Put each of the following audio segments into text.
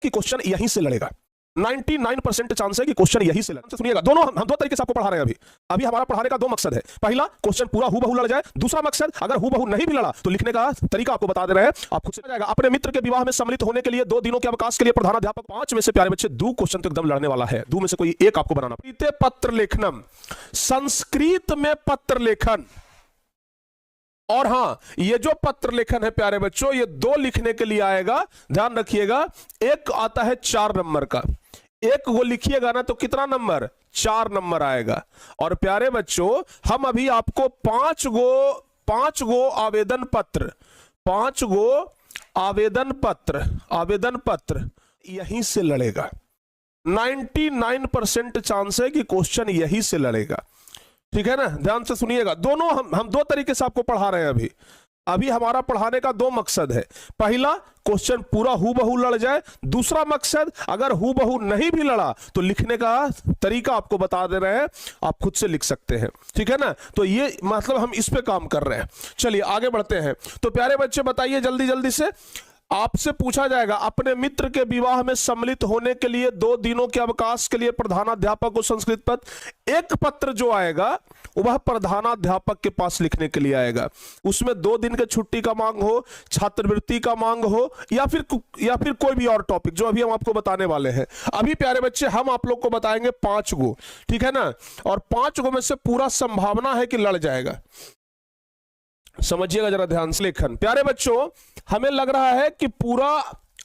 कि क्वेश्चन यहीं से लड़ेगा। 99% चांस है कि क्वेश्चन यहीं से लड़ेगा। सुनिएगा, दोनों हम दो तरीके से आपको पढ़ा रहे हैं। अभी हमारा पढ़ाने का दो मकसद है। पहला, क्वेश्चन पूरा हूबहू लड़ जाए। दूसरा मकसद, अगर हूबहू नहीं भी लड़ा तो लिखने का तरीका आपको बता दे रहे हैं, आप खुद से जाएगा। अपने मित्र के विवाह में सम्मिलित होने के लिए 2 दिनों के अवकाश के लिए प्रधानाध्यापक 5 में से प्यारे बच्चे 2 क्वेश्चन तो एकदम लड़ने वाला है। 2 में से कोई एक आपको बनाना। पत्र लेखनम, संस्कृत में पत्र लेखन। और हां, ये जो पत्र लेखन है प्यारे बच्चों, ये 2 लिखने के लिए आएगा, ध्यान रखिएगा। एक आता है 4 नंबर का, एक वो लिखिएगा ना तो कितना नंबर, 4 नंबर आएगा। और प्यारे बच्चों, हम अभी आपको 5 गो आवेदन पत्र यहीं से लड़ेगा। 99% चांस है कि क्वेश्चन यहीं से लड़ेगा। ठीक है ना, ध्यान से सुनिएगा। दोनों हम 2 तरीके से आपको पढ़ा रहे हैं। अभी हमारा पढ़ाने का 2 मकसद है। पहला, क्वेश्चन पूरा हूबहू लड़ जाए। दूसरा मकसद, अगर हूबहू नहीं भी लड़ा तो लिखने का तरीका आपको बता दे रहे हैं, आप खुद से लिख सकते हैं। ठीक है ना, तो ये मतलब हम इस पे काम कर रहे हैं। चलिए आगे बढ़ते हैं। तो प्यारे बच्चे बताइए जल्दी जल्दी से, आपसे पूछा जाएगा अपने मित्र के विवाह में सम्मिलित होने के लिए 2 दिनों के अवकाश के लिए प्रधानाध्यापक को संस्कृत पत्र। एक पत्र जो आएगा वह प्रधानाध्यापक के पास लिखने के लिए आएगा। उसमें 2 दिन के छुट्टी का मांग हो, छात्रवृत्ति का मांग हो, या फिर कोई भी और टॉपिक जो अभी हम आपको बताने वाले हैं। अभी प्यारे बच्चे हम आप लोग को बताएंगे 5 गो, ठीक है ना, और 5 गो में से पूरा संभावना है कि लड़ जाएगा। समझिएगा जरा ध्यान से। लेखन प्यारे बच्चों, हमें लग रहा है कि पूरा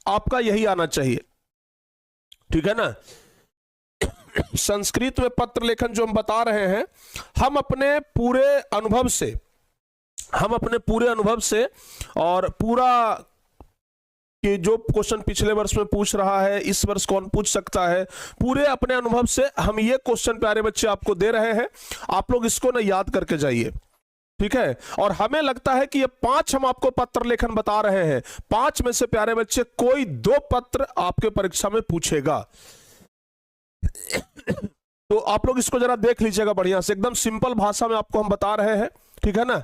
आपका यही आना चाहिए। ठीक है ना, संस्कृत में पत्र लेखन जो हम बता रहे हैं, हम अपने पूरे अनुभव से और पूरा कि जो क्वेश्चन पिछले वर्ष में पूछ रहा है, इस वर्ष कौन पूछ सकता है, पूरे अपने अनुभव से हम ये क्वेश्चन प्यारे बच्चे आपको दे रहे हैं। आप लोग इसको ना याद करके जाइए। ठीक है, और हमें लगता है कि ये 5 हम आपको पत्र लेखन बता रहे हैं, 5 में से प्यारे बच्चे कोई 2 पत्र आपके परीक्षा में पूछेगा। तो आप लोग इसको जरा देख लीजिएगा बढ़िया से। एकदम सिंपल भाषा में आपको हम बता रहे हैं। ठीक है ना,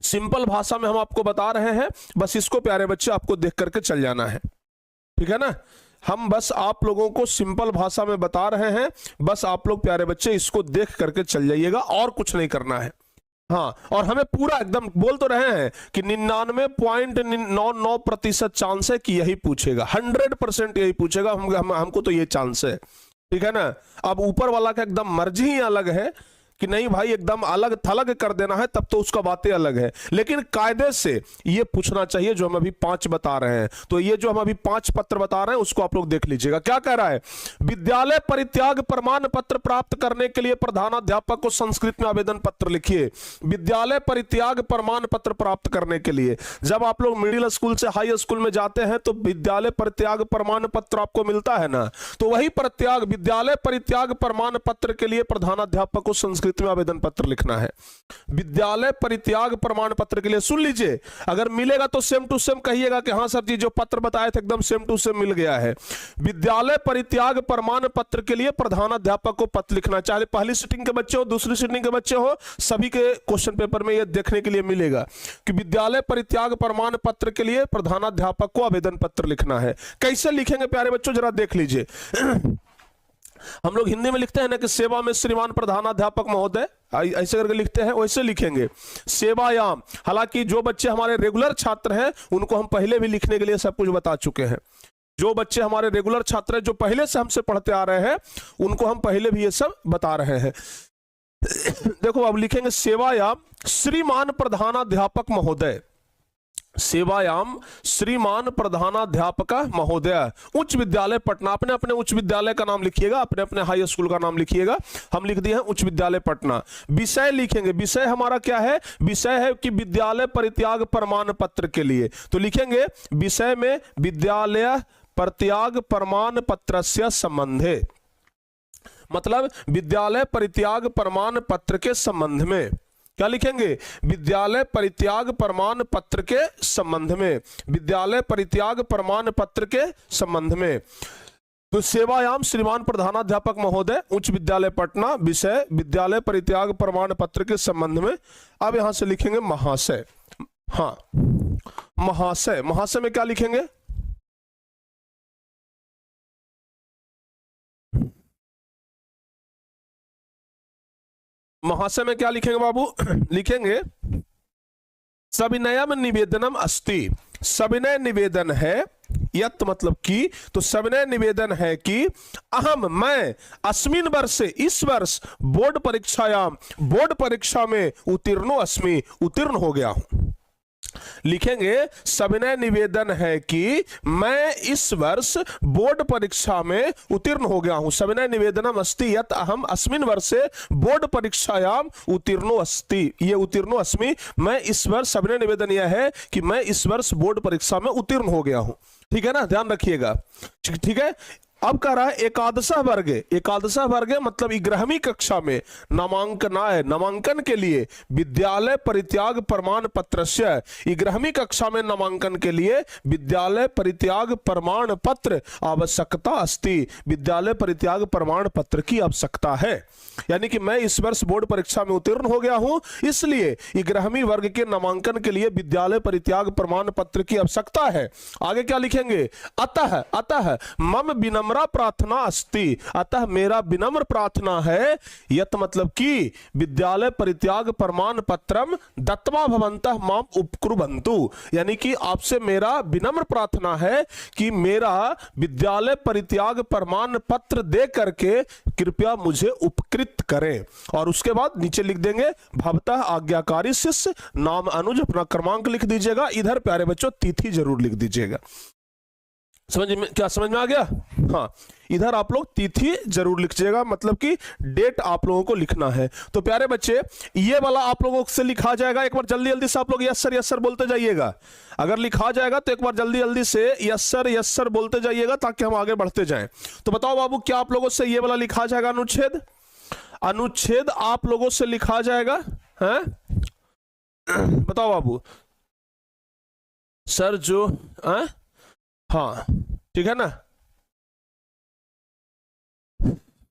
सिंपल भाषा में हम आपको बता रहे हैं, बस इसको प्यारे बच्चे आपको देख करके चल जाना है। ठीक है ना, हम बस आप लोगों को सिंपल भाषा में बता रहे हैं, बस आप लोग प्यारे बच्चे इसको देख करके चल जाइएगा, और कुछ नहीं करना है। हाँ, और हमें पूरा एकदम बोल तो रहे हैं कि 99.99% चांस है कि यही पूछेगा, 100% यही पूछेगा। हमको तो ये चांस है। ठीक है ना, अब ऊपर वाला का एकदम मर्जी ही अलग है कि नहीं भाई एकदम अलग थलग कर देना है, तब तो उसका बातें अलग है। लेकिन कायदे से ये पूछना चाहिए जो हम अभी 5 बता रहे हैं। तो ये जो हम अभी 5 पत्र बता रहे हैं उसको आप लोग देख लीजिएगा। क्या कह रहा है, विद्यालय परित्याग प्रमाण पत्र प्राप्त करने के लिए प्रधानाध्यापक को संस्कृत में आवेदन पत्र लिखिए। विद्यालय परित्याग प्रमाण पत्र प्राप्त करने के लिए, जब आप लोग मिडिल स्कूल से हाई स्कूल में जाते हैं तो विद्यालय परित्याग प्रमाण पत्र आपको मिलता है ना, तो वही विद्यालय परित्याग प्रमाण पत्र के लिए प्रधानाध्यापक को संस्कृत में आवेदन पत्र लिखना है। विद्यालय परित्याग प्रमाण पत्र के लिए सुन लीजिए, अगर मिलेगा तो सेम टू सेम कहिएगा कि हाँ सर जी जो पत्र बताए थे एकदम सेम टू सेम मिल गया है। विद्यालय परित्याग प्रमाण पत्र के लिए प्रधानाध्यापक को पत्र लिखना, चाहे पहली सीटिंग के बच्चे हो, दूसरी सीटिंग के बच्चे हो, सभी के क्वेश्चन पेपर में यह देखने के लिए मिलेगा कि विद्यालय परित्याग प्रमाण पत्र के लिए प्रधानाध्यापक को आवेदन पत्र लिखना है। कैसे लिखेंगे प्यारे बच्चों जरा देख लीजिए। हम लोग हिंदी में लिखते हैं ना कि सेवा में श्रीमान प्रधानाध्यापक महोदय, ऐसे करके लिखते हैं, वैसे लिखेंगे सेवायाम। हालांकि जो बच्चे हमारे रेगुलर छात्र हैं उनको हम पहले भी लिखने के लिए सब कुछ बता चुके हैं। जो बच्चे हमारे रेगुलर छात्र हैं जो पहले से हमसे पढ़ते आ रहे हैं उनको हम पहले भी ये सब बता रहे हैं। देखो अब लिखेंगे सेवायाम श्रीमान प्रधानाध्यापक महोदय, सेवायाम श्रीमान प्रधानाध्यापक महोदय, उच्च विद्यालय पटना। अपने अपने उच्च विद्यालय का नाम लिखिएगा, अपने अपने हाई स्कूल का नाम लिखिएगा। हम लिख दिए हैं उच्च विद्यालय पटना। विषय लिखेंगे, विषय हमारा क्या है, विषय है कि विद्यालय परित्याग प्रमाण पत्र के लिए, तो लिखेंगे विषय में विद्यालय परित्याग प्रमाण पत्रस्य संबंधे, मतलब विद्यालय परित्याग प्रमाण पत्र के संबंध में। क्या लिखेंगे, विद्यालय परित्याग प्रमाण पत्र के संबंध में, विद्यालय परित्याग प्रमाण पत्र के संबंध में। तो सेवायाम श्रीमान प्रधानाध्यापक महोदय, उच्च विद्यालय पटना, विषय विद्यालय परित्याग प्रमाण पत्र के संबंध में। अब यहां से लिखेंगे महाशय। हाँ महाशय, महाशय में क्या लिखेंगे, महाशय में क्या लिखेंगे बाबू? लिखेंगे सविनयम निवेदनम अस्ति। सविनय निवेदन है, यत मतलब कि, तो सविनय निवेदन है कि अहम मैं अस्मिन वर्षे इस वर्ष बोर्ड परीक्षा में उत्तीर्ण अस्मि, उत्तीर्ण हो गया हूं। लिखेंगे सविनय निवेदन है कि मैं इस वर्ष बोर्ड परीक्षा में उत्तीर्ण हो गया हूं। सविनय निवेदनम अस्ति यत अहम अस्मिन वर्षे बोर्ड परीक्षायाम उत्तीर्णो अस्ति, ये उत्तीर्णो अस्मि, मैं इस वर्ष, सविनय निवेदन यह है कि मैं इस वर्ष बोर्ड परीक्षा में उत्तीर्ण हो गया हूं। ठीक है ना, ध्यान रखिएगा। ठीक है, अब कह रहा है एकादशः वर्गे। एकादशः वर्गे मतलब 11वीं कक्षा में नामांकनाय, नामांकन के लिए विद्यालय परित्याग प्रमाण पत्र से, 11वीं कक्षा में नामांकन के लिए विद्यालय परित्याग प्रमाण पत्र आवश्यकता अस्ति, विद्यालय परित्याग प्रमाण पत्र की आवश्यकता है। यानी कि मैं इस वर्ष बोर्ड परीक्षा में उत्तीर्ण हो गया हूं, इसलिए 11वीं वर्ग के नामांकन के लिए विद्यालय परित्याग प्रमाण पत्र की आवश्यकता है। आगे क्या लिखेंगे? अतः मम विनम्र प्रार्थना अस्ति, अतः मेरा विनम्र प्रार्थना है, यत मतलब कि विद्यालय परित्याग प्रमाण पत्रम दत्त्वा भवन्तः माम उपकुर्वन्तु, यानी कि आपसे मेरा विनम्र प्रार्थना है कि मेरा विद्यालय परित्याग प्रमाण पत्र दे करके कृपया मुझे उपकृत करें। और उसके बाद नीचे लिख देंगे भवतः आज्ञाकारी शिष्य, नाम अनुज, अपना क्रमांक लिख दीजिएगा। इधर प्यारे बच्चों तिथि जरूर लिख दीजिएगा। समझ में आ गया? हाँ, इधर आप लोग तिथि जरूर लिखिएगा, मतलब कि डेट आप लोगों को लिखना है। तो प्यारे बच्चे ये वाला आप लोगों से लिखा जाएगा, एक बार जल्दी जल्दी से आप लोग यस सर बोलते जाइएगा। अगर लिखा जाएगा तो एक बार जल्दी जल्दी से यस सर बोलते जाइएगा ताकि हम आगे बढ़ते जाएं। तो बताओ बाबू, क्या आप लोगों से ये वाला लिखा जाएगा? अनुच्छेद, अनुच्छेद आप लोगों से लिखा जाएगा है? बताओ बाबू सर, जो है? हाँ ठीक है ना,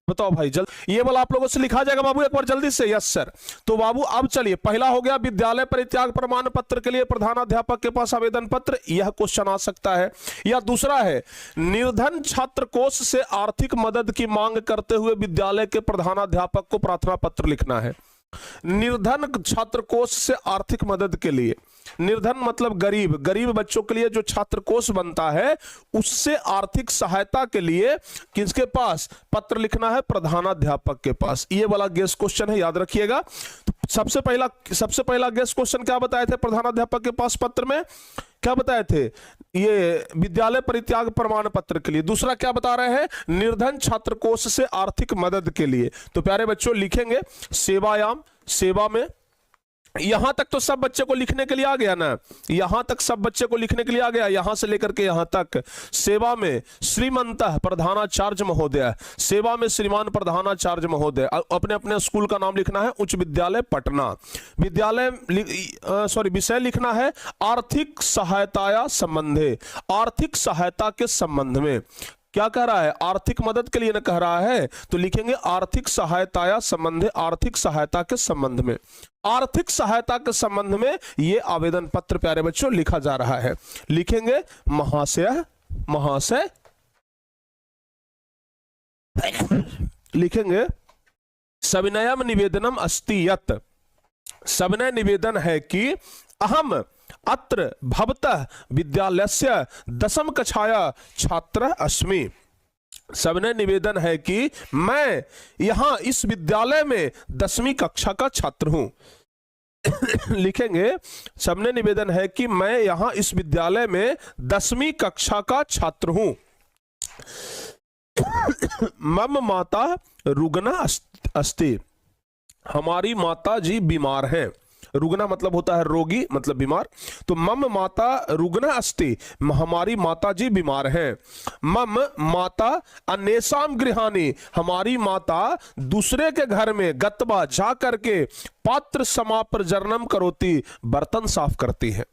बताओ भाई जल्दी, ये वाला आप लोगों से लिखा जाएगा बाबू एक बार जल्दी से। Yes sir. तो बाबू अब चलिए, पहला हो गया विद्यालय परित्याग प्रमाण पत्र के लिए प्रधानाध्यापक के पास आवेदन पत्र, यह क्वेश्चन आ सकता है। या दूसरा है निर्धन छात्र कोष से आर्थिक मदद की मांग करते हुए विद्यालय के प्रधानाध्यापक को प्रार्थना पत्र लिखना है। निर्धन छात्र कोष से आर्थिक मदद के लिए, निर्धन मतलब गरीब, गरीब बच्चों के लिए जो छात्र कोष बनता है उससे आर्थिक सहायता के लिए किसके पास पत्र लिखना है? प्रधानाध्यापक के पास। ये वाला गेस क्वेश्चन है, याद रखिएगा। तो सबसे पहला गेस क्वेश्चन क्या बताए थे? प्रधानाध्यापक के पास पत्र में क्या बताए थे? ये विद्यालय परित्याग प्रमाण पत्र के लिए। दूसरा क्या बता रहे हैं? निर्धन छात्र कोष से आर्थिक मदद के लिए। तो प्यारे बच्चों लिखेंगे सेवायाम, सेवा में, यहां तक तो सब बच्चे को लिखने के लिए आ गया ना, यहां तक सब बच्चे को लिखने के लिए आ गया, यहां से लेकर के यहां तक। सेवा में श्रीमंतः प्रधानाचार्य महोदय, सेवा में श्रीमान प्रधानाचार्य महोदय, अपने अपने स्कूल का नाम लिखना है, उच्च विद्यालय पटना। विद्यालय विषय लिखना है आर्थिक सहायताया संबंधे, आर्थिक सहायता के संबंध में। क्या कह रहा है? आर्थिक मदद के लिए न कह रहा है, तो लिखेंगे आर्थिक सहायताया संबंधे, आर्थिक सहायता के संबंध में। आर्थिक सहायता के संबंध में ये आवेदन पत्र प्यारे बच्चों लिखा जा रहा है। लिखेंगे महाशय, महाशय लिखेंगे सविनयम निवेदनम अस्ति यत्, सविनय निवेदन है कि अहम अत्र भवतः विद्यालयस्य 10वीं कक्षाया छात्र अस्मि। सविनय निवेदन है कि मैं यहां इस विद्यालय में 10वीं कक्षा का छात्र हूं। लिखेंगे सविनय निवेदन है कि मैं यहां इस विद्यालय में 10वीं कक्षा का छात्र हूं। मम माता रुग्ना अस्ति, हमारी माता जी बीमार हैं। रुग्ना मतलब होता है रोगी, मतलब बीमार। तो मम माता रुग्ना अस्ति, हमारी माता जी बीमार हैं। मम माता अन्येषाम गृहाणि, हमारी माता दूसरे के घर में गत्वा जा करके पात्र समापर्जनम करोति, बर्तन साफ करती है।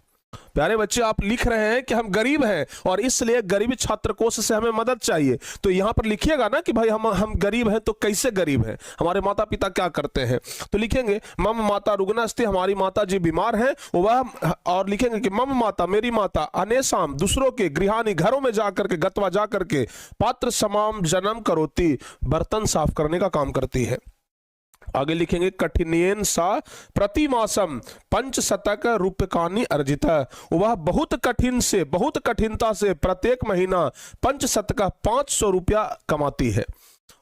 प्यारे बच्चे आप लिख रहे हैं कि हम गरीब हैं और इसलिए गरीब छात्र कोष से हमें मदद चाहिए। तो यहां पर लिखिएगा ना कि भाई हम गरीब हैं, तो कैसे गरीब हैं, हमारे माता पिता क्या करते हैं। तो लिखेंगे मम माता रुग्ना अस्ति, हमारी माता जी बीमार हैं वह, और लिखेंगे कि मम माता, मेरी माता, अनेसाम दूसरों के, गृहाणी घरों में जाकर के, गत्वा जाकर के, पात्र समाम जन्म करोती, बर्तन साफ करने का काम करती है। आगे लिखेंगे कठिनेन सा प्रतिमासम पंचशतक रूप्यकाणि अर्जित, वह बहुत कठिन से, बहुत कठिनता से प्रत्येक महीना पंचशतक 500 रुपया कमाती है।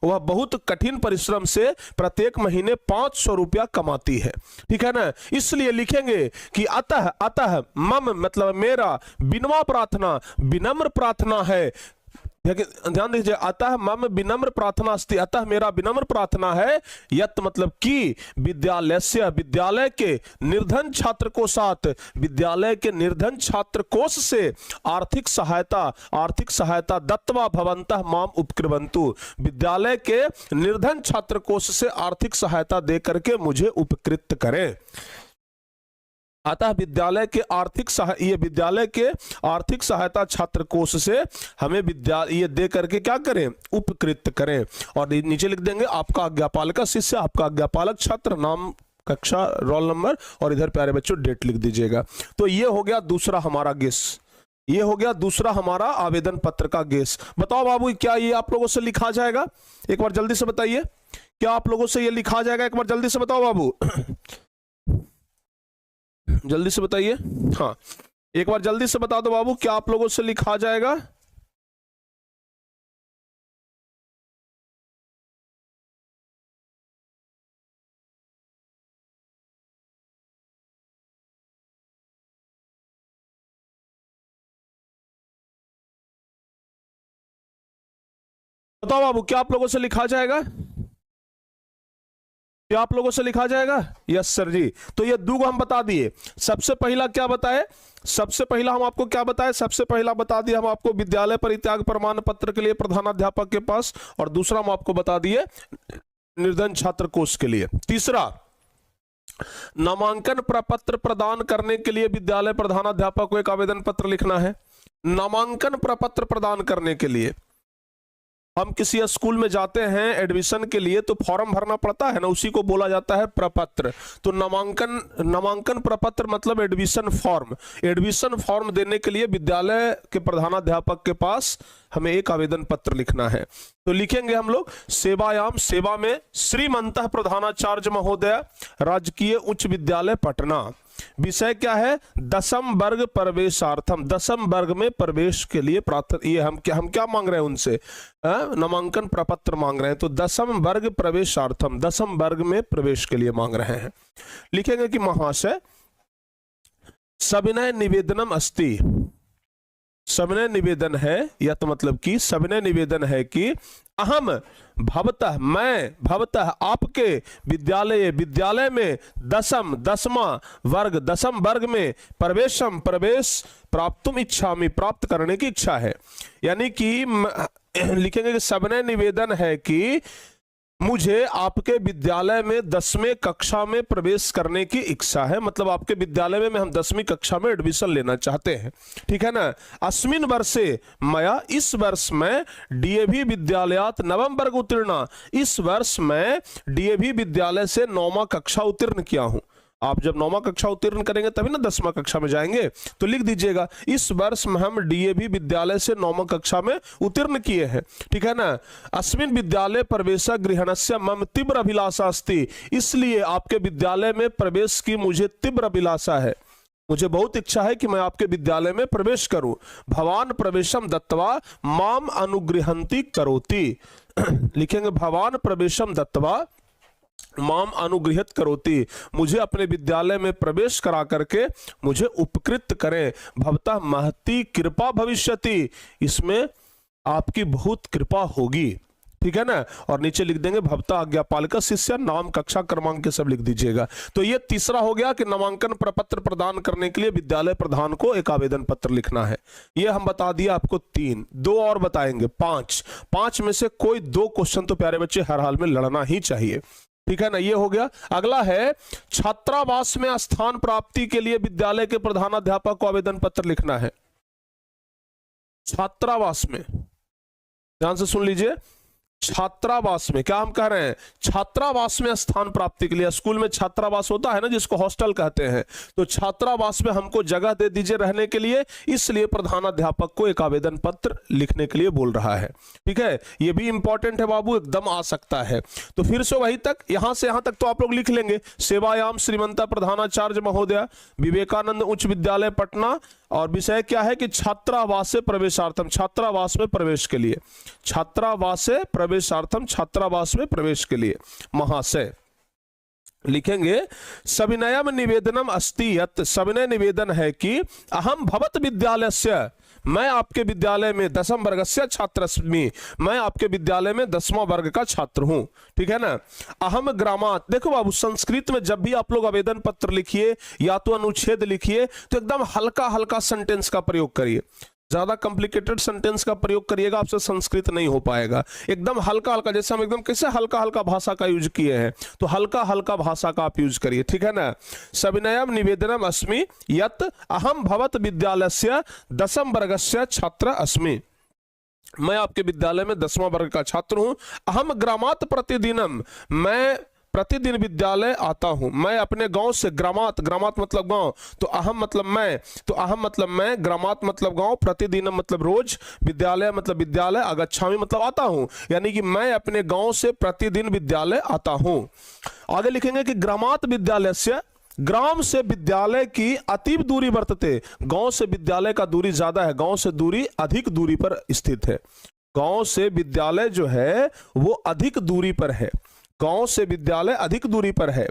वह बहुत कठिन परिश्रम से प्रत्येक महीने 500 रुपया कमाती है। ठीक है ना, इसलिए लिखेंगे कि अतः, अतः मम मतलब मेरा, विनम्र प्रार्थना, विनम्र प्रार्थना है। ध्यान दीजिए, अतः मम विनम्र प्रार्थना अस्ति, अतः मेरा विनम्र प्रार्थना है, यत मतलब कि विद्यालय से, विद्यालय के निर्धन छात्र को साथ, विद्यालय के निर्धन छात्र कोष से आर्थिक सहायता, आर्थिक सहायता दत्वा भवन्तः माम उपकृवन्तु, विद्यालय के निर्धन छात्र कोष से आर्थिक सहायता दे करके मुझे उपकृत करें। अतः विद्यालय के आर्थिक ये विद्यालय के आर्थिक सहायता छात्र कोष से हमें ये दे करके क्या करें, उपकृत करें। और नीचे लिख देंगे आपका आज्ञापालक शिष्य, आपका आज्ञापालक छात्र, नाम, कक्षा, रोल नंबर, और इधर प्यारे बच्चों डेट लिख दीजिएगा। तो ये हो गया दूसरा हमारा गेस, ये हो गया दूसरा हमारा आवेदन पत्र का गेस। बताओ बाबू, क्या ये आप लोगों से लिखा जाएगा? एक बार जल्दी से बताइए, क्या आप लोगों से ये लिखा जाएगा? एक बार जल्दी से बताओ बाबू, जल्दी से बताइए। हाँ, एक बार जल्दी से बता दो बाबू, क्या आप लोगों से लिखा जाएगा? बताओ बाबू, क्या आप लोगों से लिखा जाएगा? क्या आप लोगों से लिखा जाएगा? यस सर जी। तो ये दो हम बता दिए। सबसे पहला क्या बताए? सबसे पहला हम आपको क्या बताए? सबसे पहला बता दिया हम आपको विद्यालय परित्याग प्रमाण पत्र के लिए प्रधानाध्यापक के पास, और दूसरा हम आपको बता दिए निर्धन छात्र कोष के लिए। तीसरा, नामांकन प्रपत्र प्रदान करने के लिए विद्यालय प्रधानाध्यापक को एक आवेदन पत्र लिखना है। नामांकन प्रपत्र प्रदान करने के लिए हम किसी स्कूल में जाते हैं एडमिशन के लिए तो फॉर्म भरना पड़ता है ना, उसी को बोला जाता है प्रपत्र। तो नामांकन प्रपत्र मतलब एडमिशन फॉर्म। एडमिशन फॉर्म देने के लिए विद्यालय के प्रधानाध्यापक के पास हमें एक आवेदन पत्र लिखना है। तो लिखेंगे हम लोग सेवायाम, सेवा में श्रीमंतः प्रधानाचार्य महोदय, राजकीय उच्च विद्यालय पटना। विषय क्या है? 10वीं वर्ग प्रवेशार्थम, 10वीं वर्ग में प्रवेश के लिए प्रार्थना। ये हम क्या मांग रहे हैं उनसे? नामांकन प्रपत्र मांग रहे हैं। तो 10वीं वर्ग प्रवेशार्थम, 10वीं वर्ग में प्रवेश के लिए मांग रहे हैं। लिखेंगे कि महाशय सविनय निवेदनम अस्ति, सविनय निवेदन है, या तो मतलब कि सविनय निवेदन है कि अहम भवतः, मैं भवतः आपके विद्यालय में 10वां वर्ग, 10वीं वर्ग में प्रवेश प्राप्तुम इच्छामि, प्राप्त करने की इच्छा है। यानी कि लिखेंगे कि सविनय निवेदन है कि मुझे आपके विद्यालय में 10वीं कक्षा में प्रवेश करने की इच्छा है। मतलब आपके विद्यालय में हम 10वीं कक्षा में एडमिशन लेना चाहते हैं। ठीक है ना। अस्मिन वर्षे मया, इस वर्ष में डीएवी विद्यालयात 9वीं वर्ग उत्तीर्ण, इस वर्ष में डीएवी विद्यालय से 9वीं कक्षा उत्तीर्ण किया हूं। आप जब 9वीं कक्षा उत्तीर्ण करेंगे तभी ना 10वीं कक्षा में जाएंगे। तो लिख दीजिएगा इस वर्ष में हम डीएवी विद्यालय से 9वीं कक्षा में उत्तीर्ण किए हैं। ठीक है ना। अस्मिन विद्यालय प्रवेश गृहणस्य मम तीव्र अभिलाषा अस्ति, इसलिए आपके विद्यालय में प्रवेश की मुझे तीव्र अभिलाषा है, मुझे बहुत इच्छा है कि मैं आपके विद्यालय में प्रवेश करूं। भवान प्रवेशम दत्वा माम अनुगृहंति करोति, लिखेंगे भवान प्रवेशम दत्वा माम अनुगृहित करोति, मुझे अपने विद्यालय में प्रवेश करा करके मुझे उपकृत करें। भवतः महती कृपा भविष्यति, इसमें आपकी बहुत कृपा होगी। ठीक है ना। और नीचे लिख देंगे भवता आज्ञापालिका शिष्य, नाम, कक्षा क्रमांक सब लिख दीजिएगा। तो ये तीसरा हो गया कि नामांकन प्रपत्र प्रदान करने के लिए विद्यालय प्रधान को एक आवेदन पत्र लिखना है। ये हम बता दिया आपको 3, 2 और बताएंगे 5 में से कोई 2 क्वेश्चन तो प्यारे बच्चे हर हाल में लड़ना ही चाहिए। ठीक है ना। ये हो गया। अगला है छात्रावास में स्थान प्राप्ति के लिए विद्यालय के प्रधानाध्यापक को आवेदन पत्र लिखना है। छात्रावास में, ध्यान से सुन लीजिए, छात्रावास में, क्या हम कह रहे हैं, छात्रावास में स्थान प्राप्ति के लिए, स्कूल में छात्रावास होता है ना जिसको हॉस्टल कहते हैं, तो छात्रावास में हमको जगह दे दीजिए रहने के लिए, इसलिए प्रधानाध्यापक को एक आवेदन पत्र लिखने के लिए बोल रहा है। ठीक है, ये भी इंपॉर्टेंट है बाबू, एकदम आ सकता है। तो फिर से वही तक, यहां से यहां तक तो आप लोग लिख लेंगे। सेवायाम श्रीमंता प्रधानाचार्य महोदय, विवेकानंद उच्च विद्यालय पटना, और विषय क्या है कि छात्रावास प्रवेशार्थम, छात्रावास में प्रवेश के लिए, छात्रावास प्रवेशार्थम, छात्रावास में प्रवेश के लिए महाशय लिखेंगे। सविनयम निवेदनम अस्ति यत्, सविनय निवेदन है कि अहम भवत विद्यालयस्य, मैं आपके विद्यालय में 10वीं वर्गस्य छात्रस्मि, मैं आपके विद्यालय में 10वां वर्ग का छात्र हूं। ठीक है ना। अहम ग्रामात, देखो बाबू संस्कृत में जब भी आप लोग आवेदन पत्र लिखिए या तो अनुच्छेद लिखिए तो एकदम हल्का हल्का सेंटेंस का प्रयोग करिए, ज्यादा कॉम्प्लिकेटेड सेंटेंस का प्रयोग करिएगा आपसे संस्कृत नहीं हो पाएगा। एकदम हल्का हल्का, जैसे हम एकदम कैसे हल्का हल्का भाषा का यूज किए हैं, तो हल्का हल्का भाषा का आप यूज करिए। ठीक है ना। सविनयम निवेदनम अस्मि यत् अहम भवत विद्यालयस्य 10वीं वर्गस्य छात्र अस्मि, मैं आपके विद्यालय में 10वां वर्ग का छात्र हूं। अहम ग्रामात प्रतिदिनम, मैं प्रतिदिन विद्यालय आता हूं, मैं अपने गांव से, ग्रामात, ग्रामात मतलब गांव, तो अहम मतलब मैं, तो अहम मतलब मैं, ग्रामात मतलब गांव, प्रतिदिन मतलब रोज, विद्यालय मतलब विद्यालय, आगच्छामि मतलब आता हूं, यानी कि मैं अपने गांव से प्रतिदिन विद्यालय आता हूं। आगे लिखेंगे कि ग्रामात विद्यालय से, ग्राम से विद्यालय की अतीव दूरी वर्तते, गांव से विद्यालय का दूरी ज्यादा है, गांव से दूरी अधिक दूरी पर स्थित है, गांव से विद्यालय जो है वो अधिक दूरी पर है, गांव से विद्यालय अधिक दूरी पर है।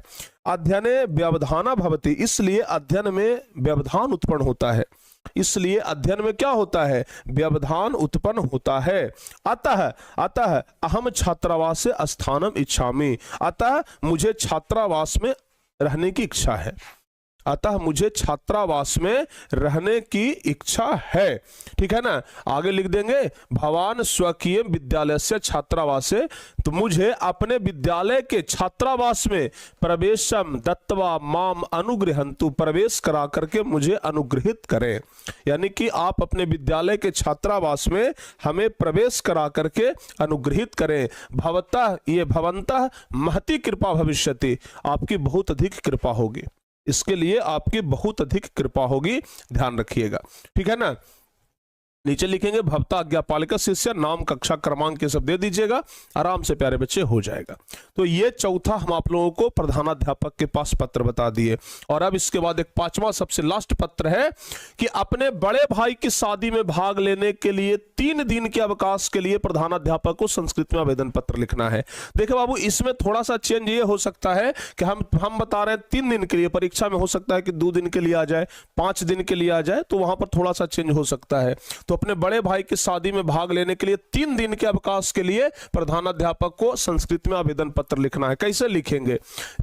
अध्ययने व्यवधाना भवति, इसलिए अध्ययन में व्यवधान उत्पन्न होता है, इसलिए अध्ययन में क्या होता है, व्यवधान उत्पन्न होता है। अतः अतः अहम छात्रावास स्थानम इच्छामि, अतः मुझे छात्रावास में रहने की इच्छा है, अतः मुझे छात्रावास में रहने की इच्छा है। ठीक है ना। आगे लिख देंगे भवान स्वकीय विद्यालय से छात्रावास, तो मुझे अपने विद्यालय के छात्रावास में प्रवेशम दत्वा माम अनुगृहंतु, प्रवेश करा करके मुझे अनुग्रहित करें, यानी कि आप अपने विद्यालय के छात्रावास में हमें प्रवेश करा करके अनुग्रहित करें। भवतः, ये भवंतः महती कृपा भविष्यति, आपकी बहुत अधिक कृपा होगी, इसके लिए आपकी बहुत अधिक कृपा होगी, ध्यान रखिएगा। ठीक है ना। नीचे लिखेंगे भवता आज्ञापालिका शिष्य, नाम कक्षा क्रमांक ये सब दे दीजिएगा, आराम से प्यारे बच्चे हो जाएगा। तो ये चौथा हम आप लोगों को प्रधानाध्यापक के पास पत्र बता दिए। और अब इसके बाद एक 5वां सबसे लास्ट पत्र है कि अपने बड़े भाई की शादी में भाग लेने के लिए 3 दिन के अवकाश के लिए प्रधानाध्यापक को संस्कृत में आवेदन पत्र लिखना है। देखिए बाबू, इसमें थोड़ा सा चेंज ये हो सकता है कि हम बता रहे हैं 3 दिन के लिए, परीक्षा में हो सकता है कि 2 दिन के लिए आ जाए, 5 दिन के लिए आ जाए, तो वहां पर थोड़ा सा चेंज हो सकता है। तो अपने बड़े भाई की शादी में भाग लेने के लिए 3 दिन के अवकाश के लिए प्रधानाध्यापक को संस्कृत में आवेदन पत्र लिखना है। कैसे लिखेंगे,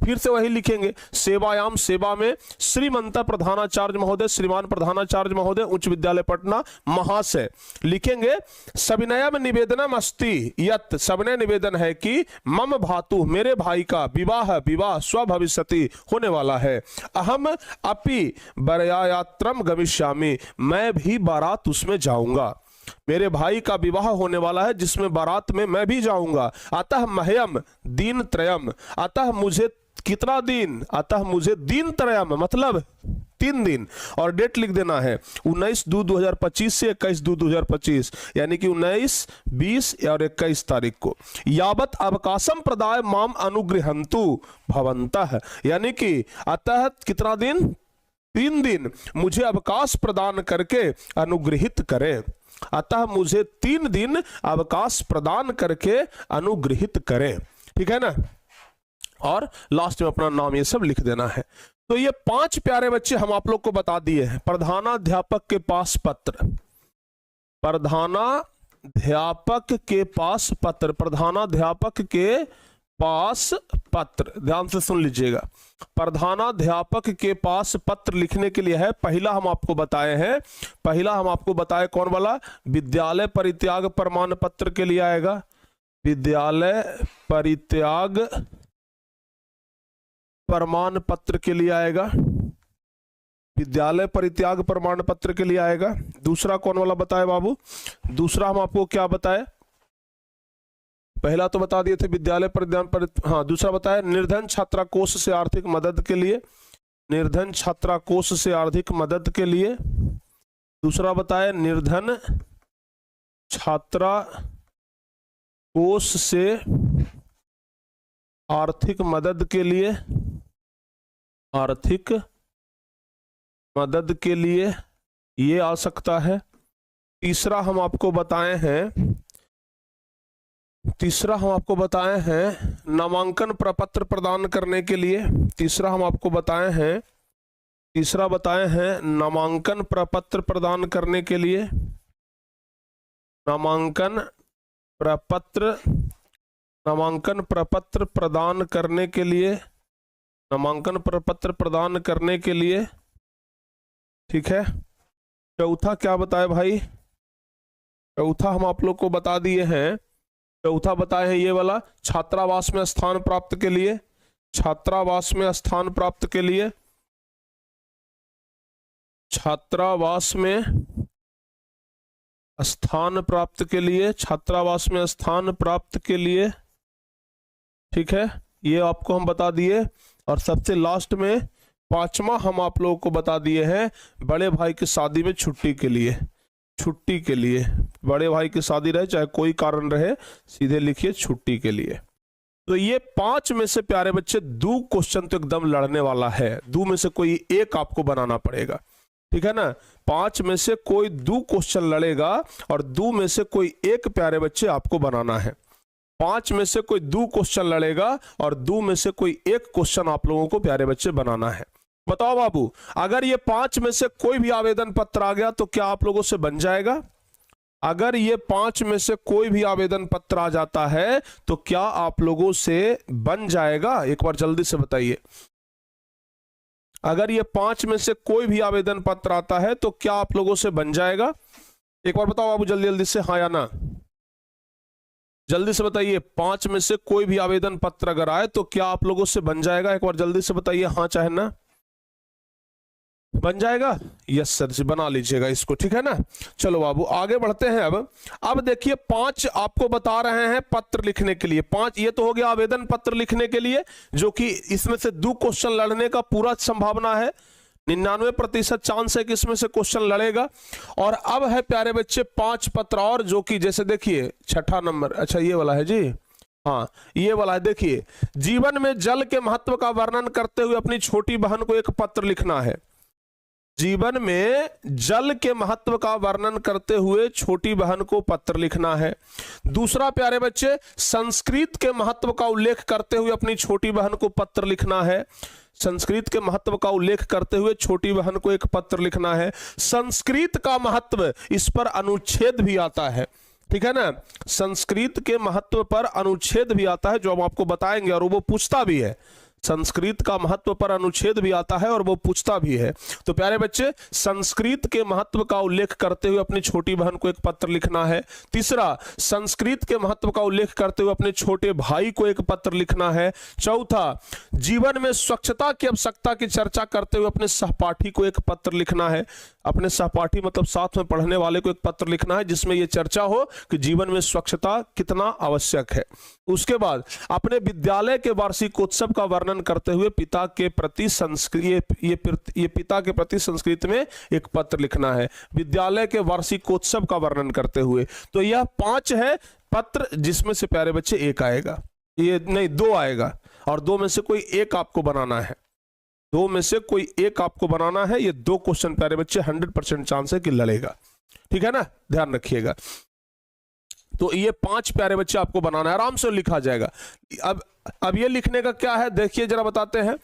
फिर से वही लिखेंगे। सेवायाम, सेवा में, श्रीमंता प्रधानाचार्य महोदय, श्रीमान प्रधानाचार्य महोदय उच्च विद्यालय पटना महाशय लिखेंगे। सविनयम निवेदनम अस्ति यत्, सविनय निवेदन है कि मम भातु, मेरे भाई का विवाह स्वभविष्यति होने वाला है। अहम अपि बरयात्रम गमिष्यामि, मैं भी बारात उसमें जाऊंगा, मेरे भाई का विवाह होने वाला है जिसमें बारात में मैं भी जाऊंगा। अतः मह्यम दिन त्रयम, अतः मुझे कितना दिन, अतः मुझे दिन त्रयम मतलब 3 दिन, और डेट लिख देना है 19/2/2025 से 21/2/2025, यानी कि 19, 20 और 21 तारीख को। यावत अवकाशम प्रदाय माम अनुगृहंतु भवंतः, यानी कि अतः कितना दिन, 3 दिन मुझे अवकाश प्रदान करके अनुग्रहित करें, अतः मुझे 3 दिन अवकाश प्रदान करके अनुग्रहित करें। ठीक है ना। और लास्ट में अपना नाम ये सब लिख देना है। तो ये 5 प्यारे बच्चे हम आप लोग को बता दिए हैं। प्रधानाध्यापक के पास पत्र, प्रधानाध्यापक के पास पत्र, प्रधानाध्यापक के पास पत्र, ध्यान से सुन लीजिएगा। प्रधानाध्यापक के पास पत्र लिखने के लिए है, पहला हम आपको बताए हैं, पहला हम आपको बताए कौन वाला, विद्यालय परित्याग प्रमाण पत्र के लिए आएगा, विद्यालय परित्याग प्रमाण पत्र के लिए आएगा, विद्यालय परित्याग प्रमाण पत्र के लिए आएगा। दूसरा कौन वाला बताए बाबू, दूसरा हम आपको क्या बताए, पहला तो बता दिए थे विद्यालय पर, हाँ दूसरा बताया निर्धन छात्राकोष से आर्थिक मदद के लिए, निर्धन छात्राकोष से आर्थिक मदद के लिए। दूसरा बताया निर्धन छात्राकोष से आर्थिक मदद के लिए, आर्थिक मदद के लिए ये आ सकता है। तीसरा हम आपको बताए हैं नामांकन प्रपत्र प्रदान करने के लिए। तीसरा बताए हैं नामांकन प्रपत्र प्रदान करने के लिए, नामांकन प्रपत्र प्रदान करने के लिए, नामांकन प्रपत्र प्रदान करने के लिए। ठीक है, चौथा क्या बताए भाई? चौथा हम आप लोग को बता दिए हैं, चौथा बताए हैं ये वाला छात्रावास में स्थान प्राप्त के लिए, छात्रावास में स्थान प्राप्त के लिए, छात्रावास में स्थान प्राप्त के लिए, छात्रावास में स्थान प्राप्त के लिए। ठीक है, ये आपको हम बता दिए। और सबसे लास्ट में पांचवा हम आप लोगों को बता दिए हैं बड़े भाई की शादी में छुट्टी के लिए, छुट्टी के लिए। बड़े भाई की शादी रहे चाहे कोई कारण रहे, सीधे लिखिए छुट्टी के लिए। तो ये 5 में से प्यारे बच्चे 2 क्वेश्चन तो एकदम लड़ने वाला है, 2 में से कोई एक आपको बनाना पड़ेगा। ठीक है ना, 5 में से कोई 2 क्वेश्चन लड़ेगा और 2 में से कोई एक प्यारे बच्चे आपको बनाना है। 5 में से कोई 2 क्वेश्चन लड़ेगा और 2 में से कोई एक क्वेश्चन आप लोगों को प्यारे बच्चे बनाना है। बताओ बाबू, अगर ये 5 में से कोई भी आवेदन पत्र आ गया तो क्या आप लोगों से बन जाएगा? अगर ये 5 में से कोई भी आवेदन पत्र आ जाता है तो क्या आप लोगों से बन जाएगा? एक बार जल्दी से बताइए। अगर ये 5 में से कोई भी आवेदन पत्र आता है तो क्या आप लोगों से बन जाएगा? एक बार बताओ बाबू जल्दी जल्दी से, हाँ या ना, जल्दी से बताइए। 5 में से कोई भी आवेदन पत्र अगर आए तो क्या आप लोगों से बन जाएगा? एक बार जल्दी से बताइए, हाँ चाहे ना। बन जाएगा? यस सर जी, बना लीजिएगा इसको। ठीक है ना, चलो बाबू आगे बढ़ते हैं। अब देखिए 5 आपको बता रहे हैं पत्र लिखने के लिए। 5 ये तो हो गया आवेदन पत्र लिखने के लिए, जो कि इसमें से 2 क्वेश्चन लड़ने का पूरा संभावना है, 99% चांस है कि इसमें से क्वेश्चन लड़ेगा। और अब है प्यारे बच्चे 5 पत्र और, जो कि जैसे देखिए 6ठा नंबर, अच्छा ये वाला है जी, हाँ ये वाला है। देखिए, जीवन में जल के महत्व का वर्णन करते हुए अपनी छोटी बहन को एक पत्र लिखना है। जीवन में जल के महत्व का वर्णन करते हुए छोटी बहन को पत्र लिखना है। दूसरा प्यारे बच्चे, संस्कृत के महत्व का उल्लेख करते हुए अपनी छोटी बहन को पत्र लिखना है। संस्कृत के महत्व का उल्लेख करते हुए छोटी बहन को एक पत्र लिखना है। संस्कृत का महत्व, इस पर अनुच्छेद भी आता है। ठीक है ना, संस्कृत के महत्व पर अनुच्छेद भी आता है, जो हम आपको बताएंगे, और वो पूछता भी है। संस्कृत का महत्व पर अनुच्छेद भी आता है और वो पूछता भी है। तो प्यारे बच्चे, संस्कृत के महत्व का उल्लेख करते हुए अपनी छोटी बहन को एक पत्र लिखना है। तीसरा, संस्कृत के महत्व का उल्लेख करते हुए अपने छोटे भाई को एक पत्र लिखना है। चौथा, जीवन में स्वच्छता की आवश्यकता की चर्चा करते हुए अपने सहपाठी को एक पत्र लिखना है। अपने सहपाठी मतलब साथ में पढ़ने वाले को एक पत्र लिखना है जिसमें यह चर्चा हो कि जीवन में स्वच्छता कितना आवश्यक है। उसके बाद अपने विद्यालय के वार्षिकोत्सव का वर्णन करते हुए पिता के प्रति पिता के प्रति संस्कृत में एक पत्र लिखना है। विद्यालय के वार्षिकोत्सव का वर्णन करते हुए। तो यह 5 है पत्र, जिसमें से प्यारे बच्चे एक आएगा, ये नहीं 2 आएगा, और 2 में से कोई एक आपको बनाना है। 2 में से कोई एक आपको बनाना है। ये 2 क्वेश्चन प्यारे बच्चे 100% चांस है कि लड़ेगा। ठीक है ना, ध्यान रखिएगा। तो ये 5 प्यारे बच्चे आपको बनाना है, आराम से लिखा जाएगा। अब ये लिखने का क्या है, देखिए जरा बताते हैं।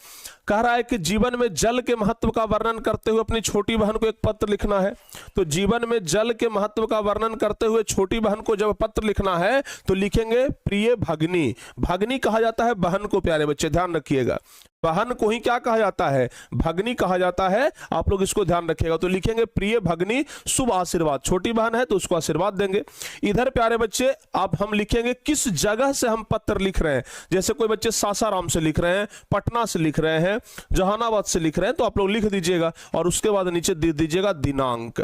कह रहा है कि जीवन में जल के महत्व का वर्णन करते हुए अपनी छोटी बहन को एक पत्र लिखना है। तो जीवन में जल के महत्व का वर्णन करते हुए छोटी बहन को जब पत्र लिखना है तो लिखेंगे प्रिय भगनी। भगनी कहा जाता है बहन को, प्यारे बच्चे ध्यान रखिएगा। बहन को ही क्या कहा जाता है, भगनी कहा जाता है। आप लोग इसको ध्यान रखिएगा। तो लिखेंगे प्रिय भगनी, शुभ आशीर्वाद। छोटी बहन है तो उसको आशीर्वाद देंगे। इधर प्यारे बच्चे अब हम लिखेंगे किस जगह से हम पत्र लिख रहे हैं। जैसे कोई बच्चे सासाराम से लिख रहे हैं, पटना से लिख रहे हैं, जहानाबाद से लिख रहे हैं, तो आप लोग लिख दीजिएगा और उसके बाद नीचे दे दीजिएगा दिनांक।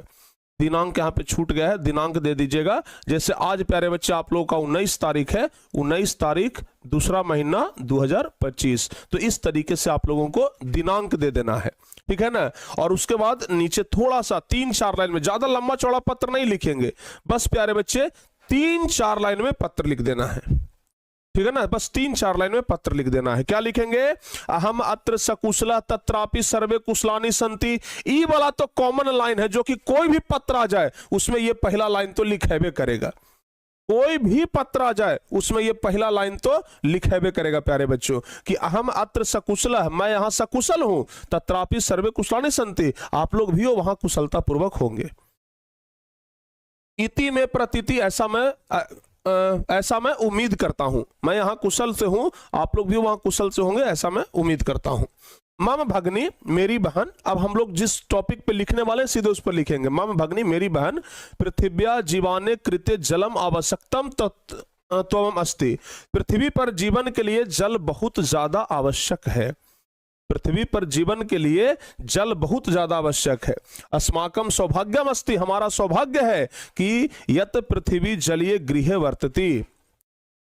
दिनांक यहाँ पे छूट गया है, दिनांक दे दीजिएगा। जैसे आज प्यारे बच्चे आप लोगों का 19 तारीख है, 19 तारीख दूसरा महीना 2025, तो इस तरीके से आप लोगों को दिनांक दे देना है, ठीक है ना। और उसके बाद नीचे थोड़ा सा 3-4 लाइन में, ज्यादा लंबा चौड़ा पत्र नहीं लिखेंगे, बस प्यारे बच्चे 3-4 लाइन में पत्र लिख देना है, ठीक है ना। बस 3-4 लाइन में पत्र लिख देना है। क्या लिखेंगे? अहम अत्र सकुशला तत्रापि सर्वे कुशलानि संति। ई वाला तो कॉमन लाइन है, जो कि कोई भी पत्र आ जाए उसमें ये पहला लाइन तो लिखेबे करेगा, कोई भी पत्र आ जाए उसमें ये पहला लाइन तो लिखेबे करेगा प्यारे बच्चों, कि अहम अत्र सकुशल, मैं यहां सकुशल हूं, तत्रापि सर्वे कुशलानि संति, आप लोग भी हो वहां कुशलता पूर्वक होंगे। इति में प्रतीति, ऐसा मैं उम्मीद करता हूं, मैं यहां कुशल से हूं, आप लोग भी वहां कुशल से होंगे, ऐसा मैं उम्मीद करता हूं। मम भगनी, मेरी बहन, अब हम लोग जिस टॉपिक पे लिखने वाले सीधे उस पर लिखेंगे। मम भगनी, मेरी बहन, पृथिव्या जीवाने कृते जलम आवश्यकतम त्वम अस्ति। पृथ्वी पर जीवन के लिए जल बहुत ज्यादा आवश्यक है, पृथ्वी पर जीवन के लिए जल बहुत ज्यादा आवश्यक है। अस्माकम सौभाग्यम अस्ति, हमारा सौभाग्य है कि यत पृथ्वी जलीय गृहे वर्तती,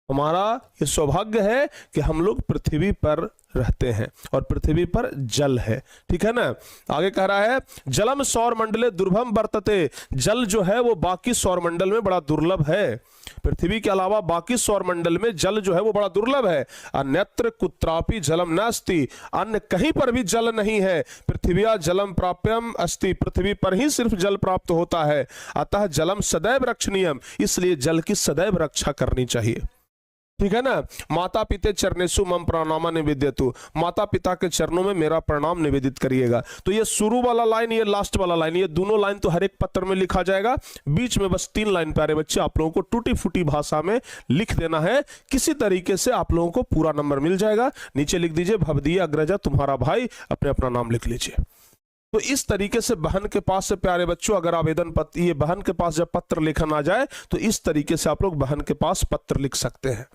हमारा ये सौभाग्य है कि हम लोग पृथ्वी पर रहते हैं और पृथ्वी पर जल है, ठीक है ना। आगे कह रहा है जलम सौर मंडले दुर्लभम वर्तते, जल जो है वो बाकी सौर मंडल में बड़ा दुर्लभ है, पृथ्वी के अलावा बाकी सौर मंडल में जल जो है वो बड़ा दुर्लभ है। अन्यत्र कुत्रापि जलम नास्ति, अन्य कहीं पर भी जल नहीं है। पृथ्व्या जलम प्राप्यम अस्ति, पृथ्वी पर ही सिर्फ जल प्राप्त होता है। अतः जलम सदैव रक्षणीयम, इसलिए जल की सदैव रक्षा करनी चाहिए, ठीक है ना। माता पिते चरणेषु मम प्रणामा निवेद्यतु, माता पिता के चरणों में मेरा प्रणाम निवेदित करिएगा। तो ये शुरू वाला लाइन, ये लास्ट वाला लाइन, ये दोनों लाइन तो हर एक पत्र में लिखा जाएगा। बीच में बस 3 लाइन प्यारे बच्चे आप लोगों को टूटी फूटी भाषा में लिख देना है, किसी तरीके से आप लोगों को पूरा नंबर मिल जाएगा। नीचे लिख दीजिए भवदीय अग्रजा, तुम्हारा भाई, अपने अपना नाम लिख लीजिए। तो इस तरीके से बहन के पास से प्यारे बच्चों अगर आवेदन पत्र, ये बहन के पास जब पत्र लिखन आ जाए तो इस तरीके से आप लोग बहन के पास पत्र लिख सकते हैं,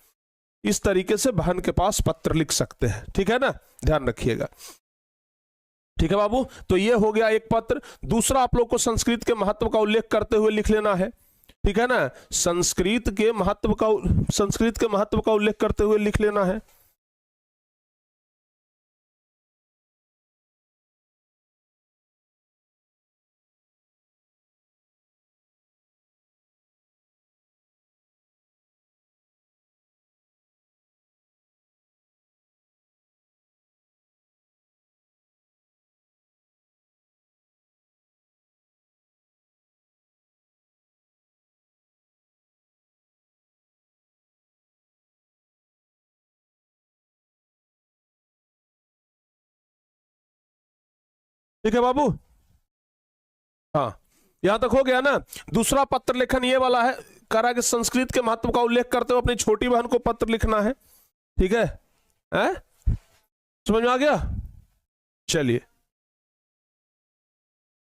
इस तरीके से बहन के पास पत्र लिख सकते हैं, ठीक है ना, ध्यान रखिएगा, ठीक है बाबू। तो ये हो गया एक पत्र। दूसरा आप लोग को संस्कृत के महत्व का उल्लेख करते हुए लिख लेना है, ठीक है ना, संस्कृत के महत्व का उल्लेख करते हुए लिख लेना है। ठीक है बाबू, हाँ यहां तक हो गया ना। दूसरा पत्र लेखन ये वाला है, कह रहा है कि संस्कृत के महत्व का उल्लेख करते हुए अपनी छोटी बहन को पत्र लिखना है, ठीक है, समझ में आ गया? चलिए